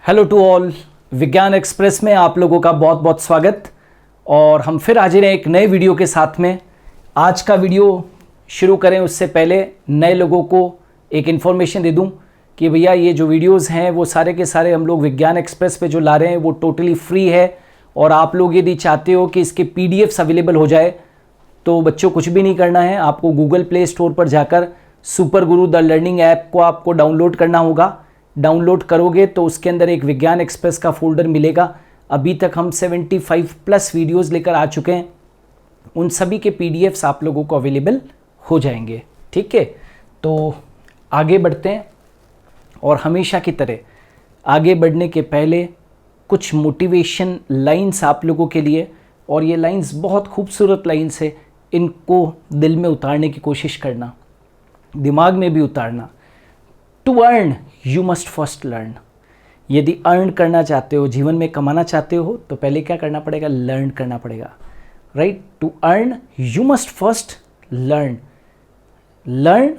Hello to all, विज्ञान express में आप लोगों का बहुत बहुत स्वागत। और हम फिर हाजिर हैं एक नए वीडियो के साथ में। आज का वीडियो शुरू करें उससे पहले नए लोगों को एक इन्फॉर्मेशन दे दूं कि भैया ये जो वीडियोस हैं वो सारे के सारे हम लोग विज्ञान एक्सप्रेस पे जो ला रहे हैं वो टोटली फ्री है। और आप लोग यदि चाहते हो कि इसके PDFs अवेलेबल हो जाए तो बच्चों कुछ भी नहीं करना है, आपको गूगल प्ले स्टोर पर जाकर super Guru the learning app को आपको डाउनलोड करना होगा। डाउनलोड करोगे तो उसके अंदर एक विज्ञान एक्सप्रेस का फोल्डर मिलेगा। अभी तक हम 75 प्लस वीडियोस लेकर आ चुके हैं, उन सभी के PDFs आप लोगों को अवेलेबल हो जाएंगे। ठीक है, तो आगे बढ़ते हैं। और हमेशा की तरह आगे बढ़ने के पहले कुछ मोटिवेशन लाइंस आप लोगों के लिए, और ये लाइंस बहुत खूबसूरत लाइंस है, इनको दिल में उतारने की कोशिश करना, दिमाग में भी उतारना। To earn you must first learn. यदि अर्न करना चाहते हो, जीवन में कमाना चाहते हो, तो पहले क्या करना पड़ेगा? लर्न करना पड़ेगा। Right, to earn you must first learn. Learn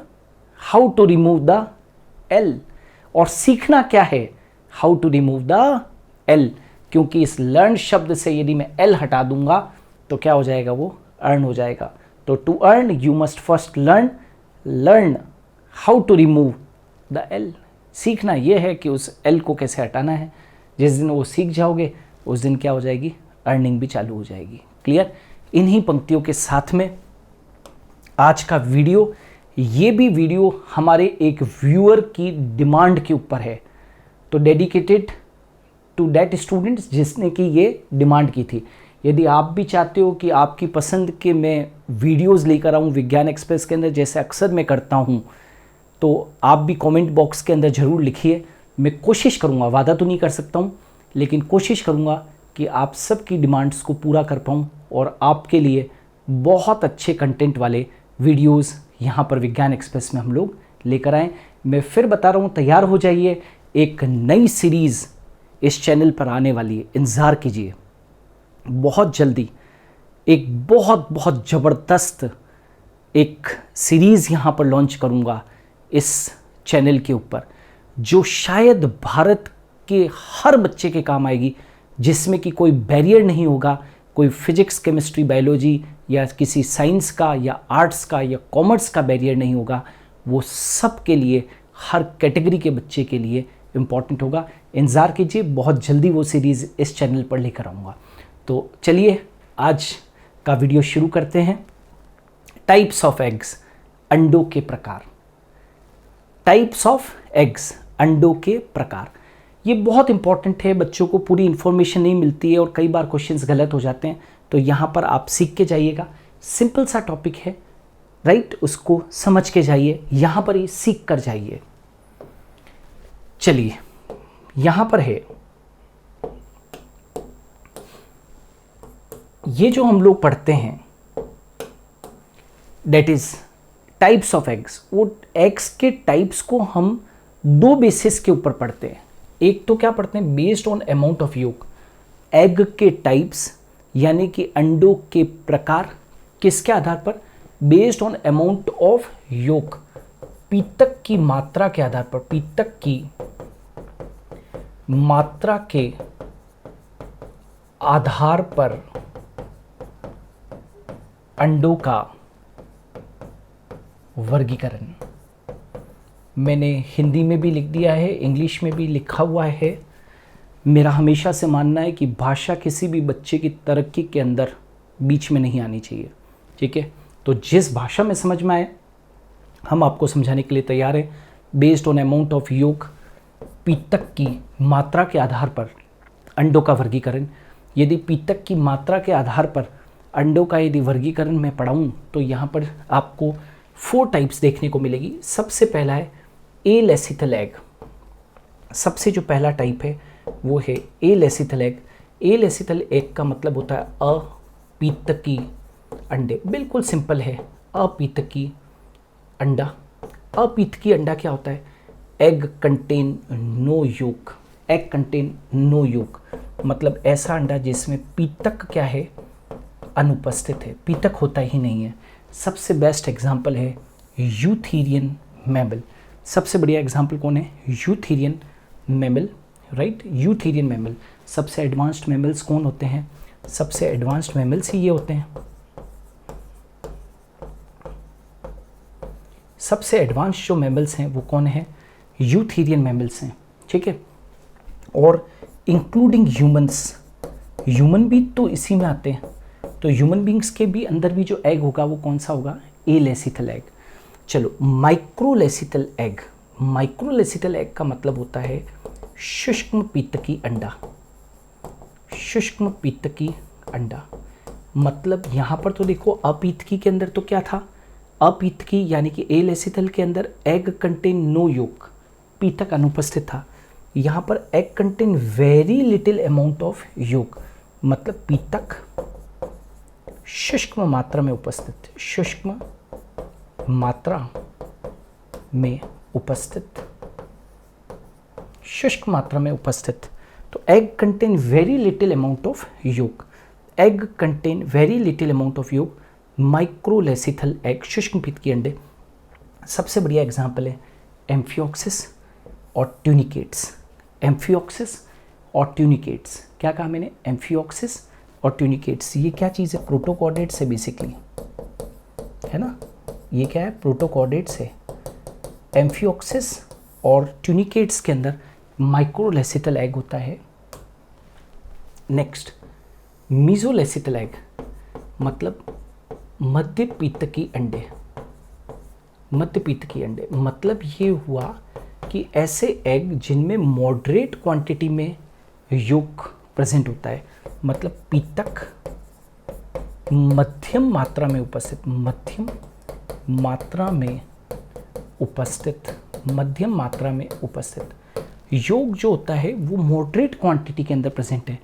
how to remove the L. और सीखना क्या है? How to remove the L. क्योंकि इस लर्न शब्द से यदि मैं एल हटा दूंगा तो क्या हो जाएगा? वो अर्न हो जाएगा। तो to earn you must first learn. Learn how to remove the L. सीखना यह है कि उस एल को कैसे हटाना है। जिस दिन वो सीख जाओगे उस दिन क्या हो जाएगी? अर्निंग भी चालू हो जाएगी। क्लियर? इन्हीं पंक्तियों के साथ में आज का वीडियो, ये भी वीडियो हमारे एक व्यूअर की डिमांड के ऊपर है, तो डेडिकेटेड टू दैट स्टूडेंट्स जिसने कि ये डिमांड की थी। यदि आप भी चाहते हो कि आपकी पसंद के मैं वीडियोस लेकर आऊँ विज्ञान एक्सप्रेस के अंदर, जैसे अक्सर मैं करता हूँ, तो आप भी कमेंट बॉक्स के अंदर ज़रूर लिखिए। मैं कोशिश करूँगा, वादा तो नहीं कर सकता हूँ, लेकिन कोशिश करूँगा कि आप सबकी डिमांड्स को पूरा कर पाऊँ और आपके लिए बहुत अच्छे कंटेंट वाले वीडियोस यहाँ पर विज्ञान एक्सप्रेस में हम लोग लेकर आएँ। मैं फिर बता रहा हूँ, तैयार हो जाइए, एक नई सीरीज़ इस चैनल पर आने वाली है, इंतज़ार कीजिए। बहुत जल्दी एक बहुत बहुत ज़बरदस्त एक सीरीज़ यहाँ पर लॉन्च करूँगा इस चैनल के ऊपर, जो शायद भारत के हर बच्चे के काम आएगी, जिसमें कि कोई बैरियर नहीं होगा, कोई फिजिक्स, केमिस्ट्री, बायोलॉजी या किसी साइंस का या आर्ट्स का या कॉमर्स का बैरियर नहीं होगा। वो सब के लिए, हर कैटेगरी के बच्चे के लिए इम्पॉर्टेंट होगा। इंतज़ार कीजिए, बहुत जल्दी वो सीरीज़ इस चैनल पर लेकर आऊँगा। तो चलिए आज का वीडियो शुरू करते हैं। टाइप्स ऑफ एग्स, अंडों के प्रकार। टाइप्स ऑफ एग्स, अंडों के प्रकार, ये बहुत इंपॉर्टेंट है। बच्चों को पूरी इंफॉर्मेशन नहीं मिलती है और कई बार क्वेश्चंस गलत हो जाते हैं, तो यहाँ पर आप सीख के जाइएगा। सिंपल सा टॉपिक है, राइट, उसको समझ के जाइए, यहाँ पर ही सीख कर जाइए। चलिए, यहाँ पर है ये जो हम लोग पढ़ते हैं, that is types of eggs. वो एग्स के टाइप्स को हम दो बेसिस के ऊपर पढ़ते हैं। एक तो क्या पढ़ते हैं? Based on amount of yolk. Egg के टाइप्स यानी कि अंडों के प्रकार, किसके आधार पर? Based on amount of yolk, पीतक की मात्रा के आधार पर। पीतक की मात्रा के आधार पर अंडों का वर्गीकरण। मैंने हिंदी में भी लिख दिया है, इंग्लिश में भी लिखा हुआ है। मेरा हमेशा से मानना है कि भाषा किसी भी बच्चे की तरक्की के अंदर बीच में नहीं आनी चाहिए। ठीक है, तो जिस भाषा में समझ में आए हम आपको समझाने के लिए तैयार हैं। Based on amount of yolk, पीतक की मात्रा के आधार पर अंडों का वर्गीकरण। यदि पीतक की मात्रा के आधार पर अंडों का यदि वर्गीकरण मैं पढ़ाऊँ तो यहाँ पर आपको 4 टाइप्स देखने को मिलेगी। सबसे पहला है एलेसिथल एग। सबसे जो पहला टाइप है वो है एलेसिथल एग। एलेसिथल एग का मतलब होता है अपीतकी अंडे। बिल्कुल सिंपल है, अपीतकी अंडा। अपीतकी अंडा क्या होता है? एग कंटेन नो योक। एग कंटेन नो योक मतलब ऐसा अंडा जिसमें पीतक क्या है? अनुपस्थित है, पीतक होता ही नहीं है। सबसे बेस्ट एग्जाम्पल है यूथेरियन मैमल। सबसे बढ़िया एग्जाम्पल कौन है? Eutherian mammal, right, eutherian mammal. सबसे एडवांस्ड मैमल्स कौन होते हैं? सबसे एडवांस्ड मैमल्स ही ये होते हैं। सबसे एडवांस्ड जो मैमल्स हैं वो कौन है? यूथेरियन मैमल्स हैं, ठीक है। और इंक्लूडिंग ह्यूमंस, ह्यूमन भी तो इसी में आते हैं। तो ह्यूमन बींग्स के भी अंदर भी जो एग होगा वो कौन सा होगा? एलेसिथल एग। चलो, माइक्रोलेसिथल एग। माइक्रोलेसिथल एग का मतलब होता है शुष्क पीतकी अंडा। शुष्क पीतकी अंडा मतलब यहाँ पर तो देखो, अपीतकी के अंदर तो क्या था? अपीतकी यानी कि एलेसिथल के अंदर एग कंटेन नो योक, पीतक अनुपस्थित था। यहाँ पर egg contain very little amount of yolk, मतलब पीतक शुष्क मात्रा में उपस्थित, शुष्क मात्रा में उपस्थित, शुष्क मात्रा में उपस्थित। तो egg contain very little amount of yolk, egg contain very little amount of yolk, microlecithal egg, शुष्क पीतकी अंडे। सबसे बढ़िया एग्जाम्पल है एम्फियोक्सिस और ट्यूनिकेट्स। एम्फियोक्सिस और ट्यूनिकेट्स, क्या कहा मैंने? एम्फियोक्सिस और ट्यूनिकेट्स, ये क्या चीज़ है? प्रोटोकॉर्डेट्स है बेसिकली, है ना। ये क्या है? प्रोटोकॉर्डेट्स है। एम्फियोक्सिस और ट्यूनिकेट्स के अंदर माइक्रोलेसिथल एग होता है। नेक्स्ट, मीजोलेसिथल एग मतलब मध्य पीतकी अंडे। मध्य पीतकी अंडे मतलब ये हुआ कि ऐसे एग जिनमें मॉडरेट क्वांटिटी में योक प्रेजेंट होता है, मतलब पीतक मध्यम मात्रा में उपस्थित, मध्यम मात्रा में उपस्थित, मध्यम मात्रा में उपस्थित। योग जो होता है वो मॉडरेट क्वांटिटी के अंदर प्रेजेंट है।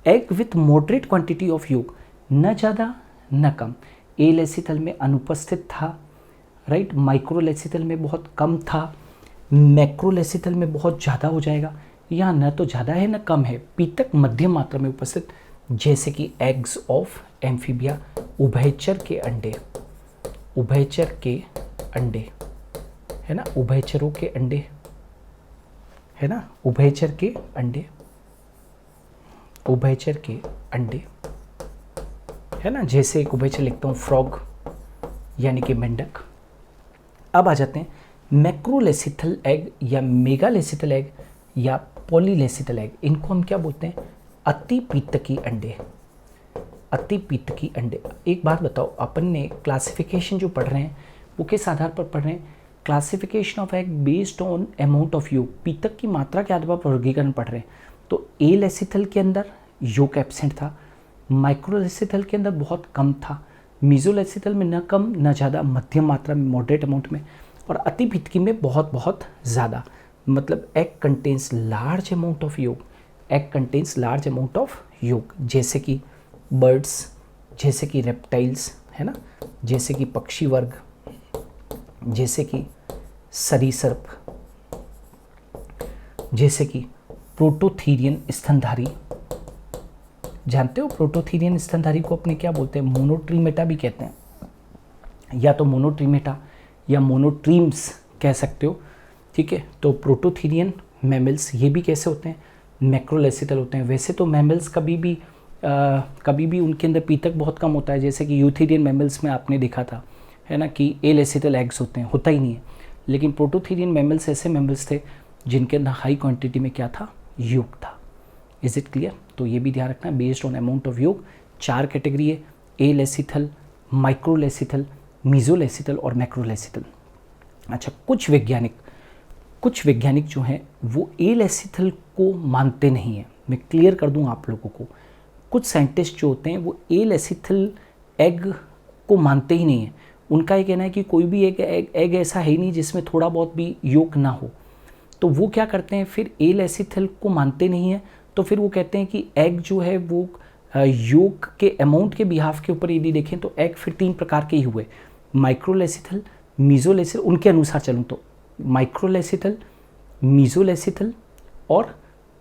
Egg with moderate quantity of योग, न ज़्यादा न कम। एलेसिथल में अनुपस्थित था, राइट। माइक्रोलेसिथल में बहुत कम था, मैक्रोलेसिथल में बहुत ज़्यादा हो जाएगा। यहाँ न तो ज़्यादा है न कम है, पीतक मध्यम मात्रा में उपस्थित, जैसे कि एग्स ऑफ एम्फीबिया, उभयचर के अंडे, उभयचर के अंडे, है ना, उभयचरों के अंडे, है ना, उभयचर के अंडे, उभयचर के अंडे, है ना। जैसे एक उभयचर लिखता हूँ फ्रॉग, यानी कि मेंढक। अब आ जाते हैं मैक्रोलेसिथल एग या मेगालेसिथल एग या पॉलीलेसिथल एग। इनको हम क्या बोलते हैं? अति पीतकी अंडे। अति पीतकी अंडे। एक बात बताओ, अपन ने क्लासिफिकेशन जो पढ़ रहे हैं वो किस आधार पर पढ़ रहे हैं? Classification of egg based on amount of yolk, पीतक की मात्रा के आधार पर वर्गीकरण पढ़ रहे हैं। तो एलेसिथल के अंदर योग एब्सेंट था, माइक्रोलेसिथल के अंदर बहुत कम था, मीजोलेसिथल में न कम न ज़्यादा, मध्यम मात्रा में, मॉडरेट अमाउंट में, और अति पीतकी में बहुत बहुत ज़्यादा। मतलब egg contains large amount of yolk, egg contains large amount of yolk, जैसे कि बर्ड्स, जैसे कि रेप्टाइल्स, है ना, जैसे कि पक्षी वर्ग, जैसे कि सरीसृप, जैसे कि प्रोटोथीरियन स्तनधारी। जानते हो प्रोटोथीरियन स्तनधारी को अपने क्या बोलते हैं? मोनोट्रीमेटा भी कहते हैं, या तो मोनोट्रीमेटा या मोनोट्रीम्स कह सकते हो, ठीक है। तो प्रोटोथीरियन मैमल्स ये भी कैसे होते हैं? मैक्रोलेसिथल होते हैं। वैसे तो मैमल्स कभी भी उनके अंदर पीतक बहुत कम होता है, जैसे कि यूथेरियन मैमल्स में आपने देखा था, है ना, कि एलेसिथल एग्स होते हैं, होता ही नहीं है। लेकिन प्रोटोथीरियन मैमल्स ऐसे मैमल्स थे जिनके अंदर हाई क्वांटिटी में क्या था? योग था। Is it clear? तो ये भी ध्यान रखना, बेस्ड ऑन अमाउंट ऑफ योग 4 कैटेगरी है, एलेसिथल, माइक्रोलेसिथल, मीजोलेसिथल और मैक्रोलेसिथल। अच्छा, कुछ वैज्ञानिक जो हैं वो एलेसिथल को मानते नहीं हैं। मैं क्लियर कर दूं आप लोगों को, कुछ साइंटिस्ट जो होते हैं वो एलेसिथल एग को मानते ही नहीं हैं। उनका ये कहना है कि कोई भी एग ऐसा है ही नहीं जिसमें थोड़ा बहुत भी योग ना हो। तो वो क्या करते हैं, फिर एलेसिथल को मानते नहीं हैं, तो फिर वो कहते हैं कि एग जो है वो योग के अमाउंट के बिहाफ के ऊपर यदि देखें तो एग फिर 3 प्रकार के ही हुए, माइक्रोलेसिथल, मीजोलेसिथल, उनके अनुसार चलूँ तो माइक्रोलेसिथल, मीजोलेसिथल और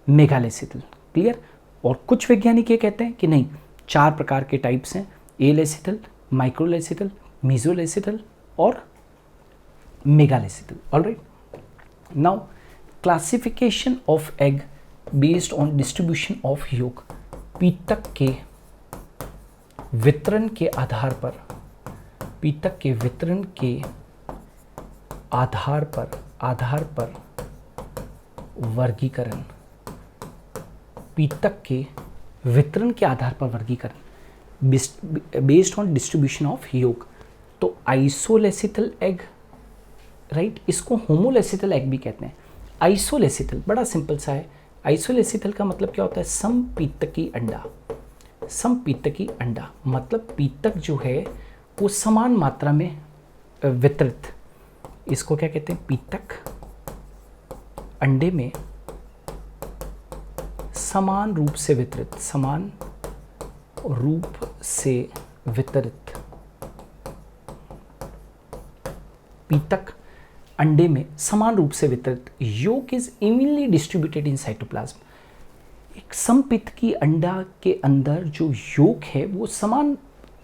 मेगालेसिथल। क्लियर? और कुछ वैज्ञानिक ये कहते हैं कि नहीं, 4 प्रकार के टाइप्स हैं, एलेसिथल, माइक्रोलेसिथल, मीजोलेसिथल और megalecithal. Alright, now classification of egg based on distribution of yolk, पीतक के वितरण के आधार पर, पीतक के वितरण के आधार पर वर्गीकरण, पीतक के वितरण के आधार पर वर्गीकरण बेस्ड ऑन डिस्ट्रीब्यूशन ऑफ योग। तो आइसोलेसिथल एग, राइट, इसको होमोलेसिथल एग भी कहते हैं। आइसोलेसिथल बड़ा सिंपल सा है। आइसोलेसिथल का मतलब क्या होता है? समपीतकी अंडा। समपीतकी अंडा मतलब पीतक जो है वो समान मात्रा में वितरित, इसको क्या कहते हैं? पीतक अंडे में समान रूप से वितरित, समान रूप से वितरित, पीतक अंडे में समान रूप से वितरित योग is evenly distributed in cytoplasm. एक समपीतकी अंडा के अंदर जो योग है वो समान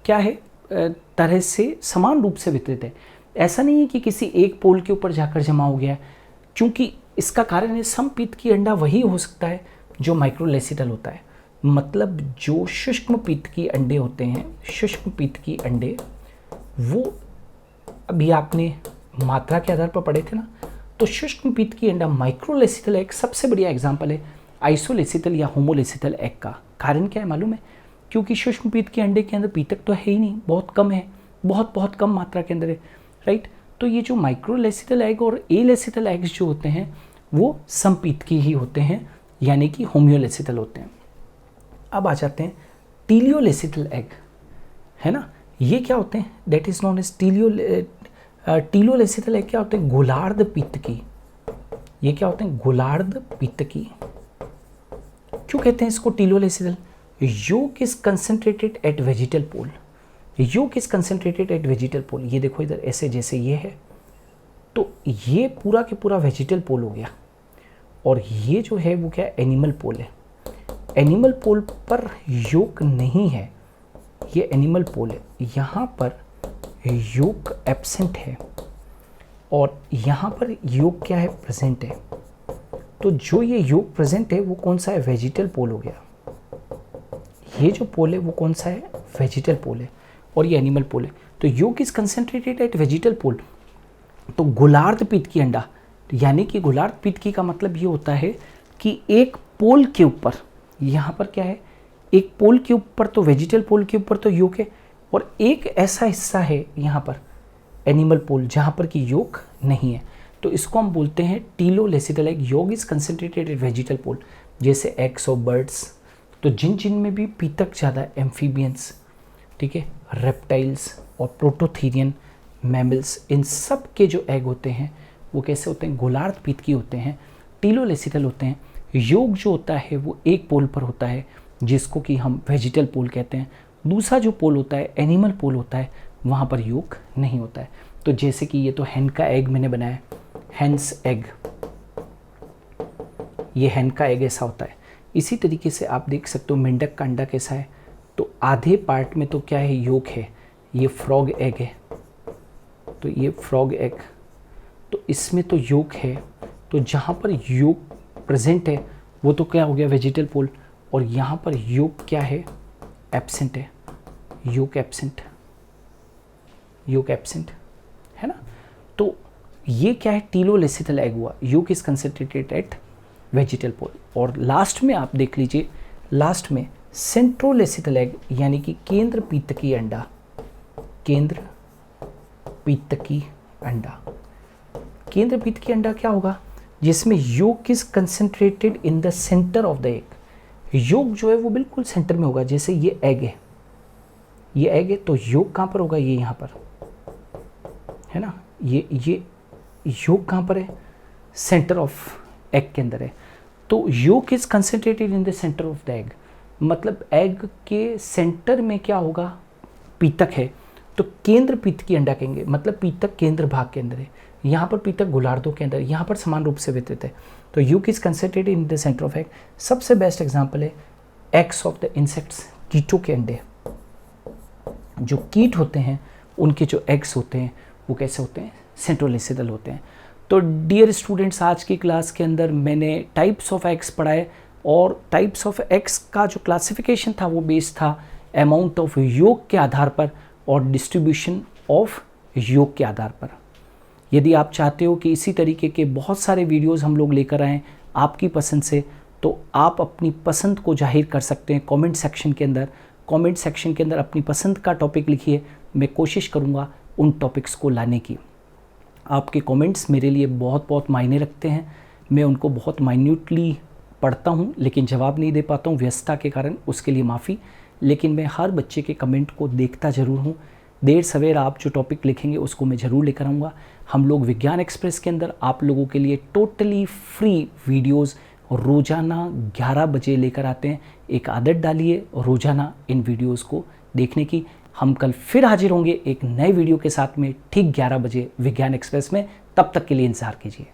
क्या है, तरह से समान रूप से वितरित है। ऐसा नहीं है कि किसी एक पोल के ऊपर जाकर जमा हो गया है, क्योंकि इसका कारण है समपीतकी अंडा वही हो सकता है जो माइक्रोलेसिटल होता है। मतलब जो शुष्क पीतकी अंडे होते हैं, शुष्क पीतकी अंडे, वो अभी आपने मात्रा के आधार पर पढ़े थे ना, तो शुष्क पीतकी अंडा माइक्रोलेसिटल एग सबसे बढ़िया एग्जांपल है आइसोलेसिटल या होमोलेसिटल एग का। कारण क्या है मालूम है? क्योंकि शुष्क पीतकी अंडे के अंदर पीतक तो है ही नहीं, बहुत कम है, बहुत कम मात्रा के अंदर है, राइट। तो ये जो माइक्रोलेसिटल एग और एलेसिटल एग्स जो होते हैं वो समपीतकी ही होते हैं, यानी कि होम्योलेसिटल होते हैं। अब आ जाते हैं टीलियोलेसिटल एग, है ना। ये क्या होते हैं? That is known as telolecithal egg क्या होते हैं? गोलार्ध पीतकी। ये क्या होते हैं? गोलार्ध पीतकी। क्यों कहते हैं इसको टीलियोलेसिटल? योग इज कंसंट्रेटेड एट वेजिटल पोल। योग इज कंसंट्रेटेड एट वेजिटल पोल। ये देखो इधर ऐसे, जैसे ये है, तो ये पूरा के पूरा वेजिटल पोल हो गया, और ये जो है वो क्या है? एनिमल पोल है। एनिमल पोल पर योग नहीं है, ये एनिमल पोल है। यहाँ पर योग एब्सेंट है और यहाँ पर योग क्या है? प्रेजेंट है। तो जो ये योग प्रेजेंट है वो कौन सा है? वेजिटल पोल हो गया। ये जो पोल है वो कौन सा है? वेजिटल पोल है, और ये एनिमल पोल है। तो योग इज कंसंट्रेटेड एट वेजिटल पोल। तो गोलार्ध पीतकी अंडा, यानी कि गोलार्ध पीतकी का मतलब ये होता है कि एक पोल के ऊपर, यहाँ पर क्या है? एक पोल के ऊपर, तो वेजिटल पोल के ऊपर तो योग है, और एक ऐसा हिस्सा है यहाँ पर एनिमल पोल जहाँ पर कि योग नहीं है। तो इसको हम बोलते हैं टीलोलेसिटल एग। योग इज कंसंट्रेटेड एट वेजिटल पोल, जैसे एग्स ऑफ बर्ड्स। तो जिन में भी पीतक ज़्यादा, एम्फीबियंस, ठीक है, रेप्टाइल्स और प्रोटोथीरियन मैमल्स, इन सब के जो एग होते हैं वो कैसे होते हैं? गोलार्ध पीतकी होते हैं, टीलोलेसिटल होते हैं। योग जो होता है वो एक पोल पर होता है जिसको कि हम वेजिटल पोल कहते हैं। दूसरा जो पोल होता है एनिमल पोल होता है, वहाँ पर योग नहीं होता है। तो जैसे कि ये तो हैन का एग मैंने बनाया, हैंस एग, ये हैन का एग ऐसा होता है। इसी तरीके से आप देख सकते हो मेंढक का अंडा कैसा है। तो आधे पार्ट में तो क्या है? योग है। ये फ्रॉग एग है, तो ये फ्रॉग एग, तो इसमें तो योग है। तो जहाँ पर योग प्रेजेंट है वो तो क्या हो गया? वेजिटल पोल। और यहाँ पर योग क्या है? एब्सेंट है। योग एब्सेंट, योग एब्सेंट, है ना। तो ये क्या है? टीलोलेसिटल एग हुआ। योग इज कंसंट्रेटेड एट वेजिटल पोल। और लास्ट में आप देख लीजिए, लास्ट में सेंट्रोलेसिटल एग, यानी कि केंद्र पीतकी अंडा। केंद्र पीतकी अंडा, केंद्र पीतकी अंडा क्या होगा? जिसमें योग is concentrated in the centre of the egg. योग जो है वो बिल्कुल सेंटर में होगा। जैसे ये एग है, ये एग है, तो योग कहाँ पर होगा? ये यहाँ पर, है ना। ये योग कहाँ पर है? सेंटर ऑफ एग के अंदर है। तो योग is concentrated in the centre of the egg, मतलब एग के सेंटर में क्या होगा? पीतक है। तो केंद्र पीतकी अंडा कहेंगे, मतलब पीतक केंद्र भाग के अंदर है। यहाँ पर पीतक गोलार्धों के अंदर, यहाँ पर समान रूप से वितरित है। तो योग is concentrated in the centre of egg. सबसे बेस्ट एग्जांपल है एग्स ऑफ द इंसेक्ट्स, कीटों के अंडे। जो कीट होते हैं उनके जो एग्स होते हैं वो कैसे होते हैं? सेंट्रोलेसिटल होते हैं। तो डियर स्टूडेंट्स, आज की क्लास के अंदर मैंने टाइप्स ऑफ एग्स पढ़ाए, और टाइप्स ऑफ एक्स का जो क्लासिफिकेशन था वो बेस्ड था अमाउंट ऑफ योग के आधार पर और डिस्ट्रीब्यूशन ऑफ योग के आधार पर। यदि आप चाहते हो कि इसी तरीके के बहुत सारे वीडियोस हम लोग लेकर आएँ आपकी पसंद से, तो आप अपनी पसंद को जाहिर कर सकते हैं कमेंट सेक्शन के अंदर। कमेंट सेक्शन के अंदर अपनी पसंद का टॉपिक लिखिए, मैं कोशिश करूँगा उन टॉपिक्स को लाने की। आपके कमेंट्स मेरे लिए बहुत बहुत मायने रखते हैं, मैं उनको बहुत माइन्यूटली पढ़ता हूँ लेकिन जवाब नहीं दे पाता हूँ व्यस्तता के कारण, उसके लिए माफ़ी। लेकिन मैं हर बच्चे के कमेंट को देखता ज़रूर हूँ। देर सवेर आप जो टॉपिक लिखेंगे उसको मैं ज़रूर लेकर आऊँगा। हम लोग विज्ञान एक्सप्रेस के अंदर आप लोगों के लिए टोटली फ्री वीडियोज़ रोज़ाना 11 बजे लेकर आते हैं। एक आदत डालिए रोज़ाना इन वीडियोज़ को देखने की। हम कल फिर हाजिर होंगे एक नए वीडियो के साथ में ठीक 11 बजे विज्ञान एक्सप्रेस में। तब तक के लिए इंतज़ार कीजिए।